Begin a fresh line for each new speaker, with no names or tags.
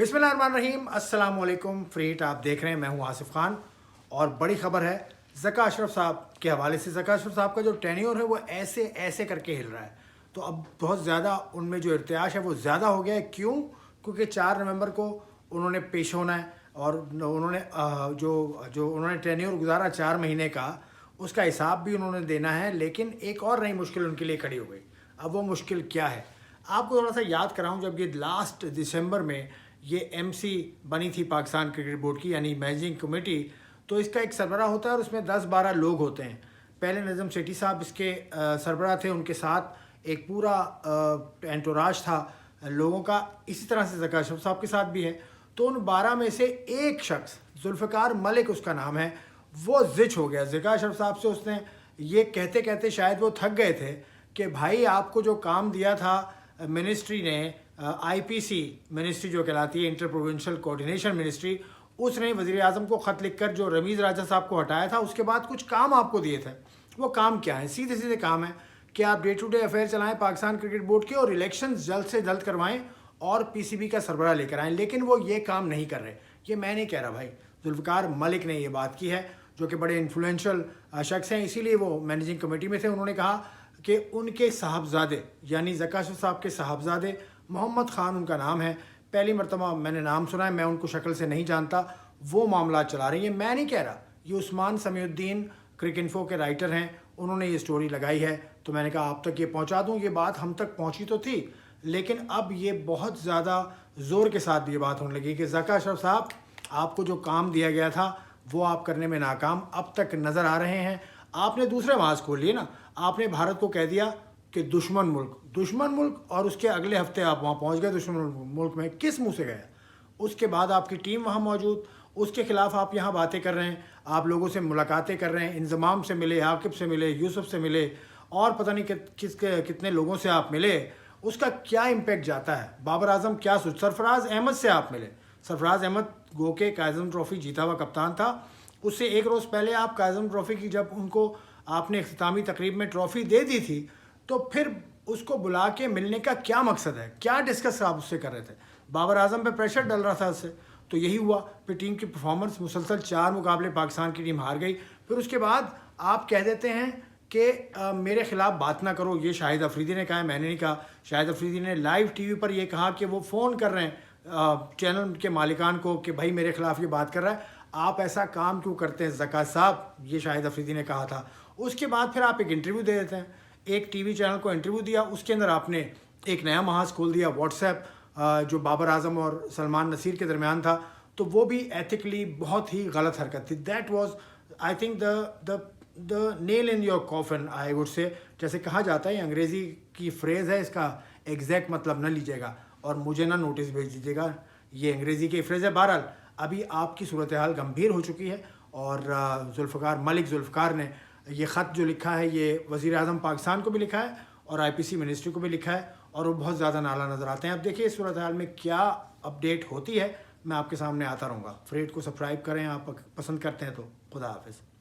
बिस्मिल्लाहिर्रहमानिर्रहीम, अस्सलाम वालेकुम। फ्रीट आप देख रहे हैं, मैं हूं आसिफ खान। और बड़ी खबर है ज़का अशरफ साहब के हवाले से। ज़का अशरफ साहब का जो टेन्योर है वो ऐसे ऐसे करके हिल रहा है, तो अब बहुत ज़्यादा उनमें जो इर्तियाश है वो ज़्यादा हो गया है। क्यों? क्योंकि 4 नवंबर को उन्होंने पेश होना है और उन्होंने जो जो उन्होंने टेन्योर गुजारा 4 महीने का, उसका हिसाब भी उन्होंने देना है। लेकिन एक और नई मुश्किल उनके लिए खड़ी हो गई। अब वो मुश्किल क्या है, आपको थोड़ा सा याद कराऊं। जब ये लास्ट दिसंबर में ये एमसी बनी थी पाकिस्तान क्रिकेट बोर्ड की, यानी मैनेजिंग कमेटी, तो इसका एक सरबराह होता है और उसमें 10-12 लोग होते हैं। पहले नज़म सेठी साहब इसके सरबराह थे, उनके साथ एक पूरा एंटोराज था लोगों का। इसी तरह से ज़का अशरफ साहब के साथ भी है। तो उन 12 में से एक शख्स, जुल्फ़िकार मलिक उसका नाम है, वो ज़िच हो गया ज़का अशरफ साहब से। उसने ये कहते कहते शायद वो थक गए थे कि भाई आपको जो काम दिया था मिनिस्ट्री ने, आईपीसी मिनिस्ट्री जो कहलाती है, इंटर प्रोविंशियल कोऑर्डिनेशन मिनिस्ट्री, उसने वज़ीर आज़म को ख़त लिखकर जो रमीज़ राजा साहब को हटाया था, उसके बाद कुछ काम आपको दिए थे। वो काम क्या है? सीधे सीधे काम है कि आप डे टू डे अफेयर चलाएं पाकिस्तान क्रिकेट बोर्ड के और इलेक्शन जल्द से जल्द करवाएं और पीसीबी का सरबराह लेकर आएँ। लेकिन वो ये काम नहीं कर रहे। ये मैं नहीं कह रहा भाई, जुल्फ़िकार मलिक ने ये बात की है, जो कि बड़े इन्फ्लुएंशियल शख्स हैं, इसीलिए वो मैनेजिंग कमेटी में थे। उन्होंने कहा कि उनके साहबजादे, यानी ज़का अशरफ साहब के साहबजादे मोहम्मद ख़ान उनका नाम है, पहली मरतबा मैंने नाम सुना है, मैं उनको शक्ल से नहीं जानता, वो मामला चला रही है। मैं नहीं कह रहा, ये उस्मान समीउद्दीन क्रिकइन्फो के राइटर हैं, उन्होंने ये स्टोरी लगाई है। तो मैंने कहा आप तक ये पहुंचा दूं। ये बात हम तक पहुंची तो थी, लेकिन अब ये बहुत ज़्यादा ज़ोर के साथ ये बात होने लगी कि ज़का अशरफ साहब, आपको जो काम दिया गया था वो आप करने में नाकाम अब तक नज़र आ रहे हैं। आपने दूसरे मास खोल लिए ना, आपने भारत को कह दिया कि दुश्मन मुल्क, और उसके अगले हफ्ते आप वहाँ पहुँच गए दुश्मन मुल्क में। किस मुंह से गए? उसके बाद आपकी टीम वहाँ मौजूद, उसके खिलाफ आप यहाँ बातें कर रहे हैं, आप लोगों से मुलाकातें कर रहे हैं, इंज़माम से मिले, आकिब से मिले, यूसुफ से मिले, और पता नहीं कितने लोगों से आप मिले। उसका क्या इम्पेक्ट जाता है? बाबर आजम क्या सोच, सरफराज अहमद से आप मिले। सरफराज अहमद गो के कायज़म ट्रॉफ़ी जीता हुआ कप्तान था। उससे एक रोज़ पहले आप कायज़म ट्रॉफ़ी की, जब उनको आपने इख्तितामी तकरीब में ट्रॉफ़ी दे दी थी, तो फिर उसको बुला के मिलने का क्या मकसद है? क्या डिस्कस आप उससे कर रहे थे? बाबर आजम पे प्रेशर डल रहा था उससे, तो यही हुआ। फिर टीम की परफॉर्मेंस, मुसलसल 4 मुकाबले पाकिस्तान की टीम हार गई। फिर उसके बाद आप कह देते हैं कि मेरे ख़िलाफ़ बात ना करो। ये शाहिद अफरीदी ने कहा है, मैंने नहीं कहा। शाहिद अफरीदी ने लाइव टीवी पर यह कहा कि वो फ़ोन कर रहे हैं चैनल के मालिकान को कि भाई मेरे ख़िलाफ़ ये बात कर रहा है, आप ऐसा काम क्यों करते हैं ज़का साहब? ये शाहिद अफरीदी ने कहा था। उसके बाद फिर आप एक इंटरव्यू दे देते हैं, एक टीवी चैनल को इंटरव्यू दिया, उसके अंदर आपने एक नया महाज खोल दिया, व्हाट्सएप, जो बाबर आजम और सलमान नसीर के दरमियान था। तो वो भी एथिकली बहुत ही गलत हरकत थी। That was I think the nail in your coffin, I would say. जैसे कहा जाता है, अंग्रेज़ी की फ्रेज़ है, इसका एग्जैक्ट मतलब न लीजिएगा और मुझे ना नोटिस भेज दीजिएगा, ये अंग्रेज़ी की फ्रेज़ है। बहरहाल अभी आपकी सूरत हाल गंभीर हो चुकी है और जुल्फ़िकार मलिक, जुल्फ़िकार ने ये ख़त जो लिखा है, ये वज़ीर आज़म पाकिस्तान को भी लिखा है और आईपीसी मिनिस्ट्री को भी लिखा है, और वो बहुत ज़्यादा नाला नज़र आते हैं। अब देखिए इस सूरत हाल में क्या अपडेट होती है, मैं आपके सामने आता रहूँगा। फ्रीट को सब्सक्राइब करें, आप पसंद करते हैं तो। खुदा हाफ़िज़।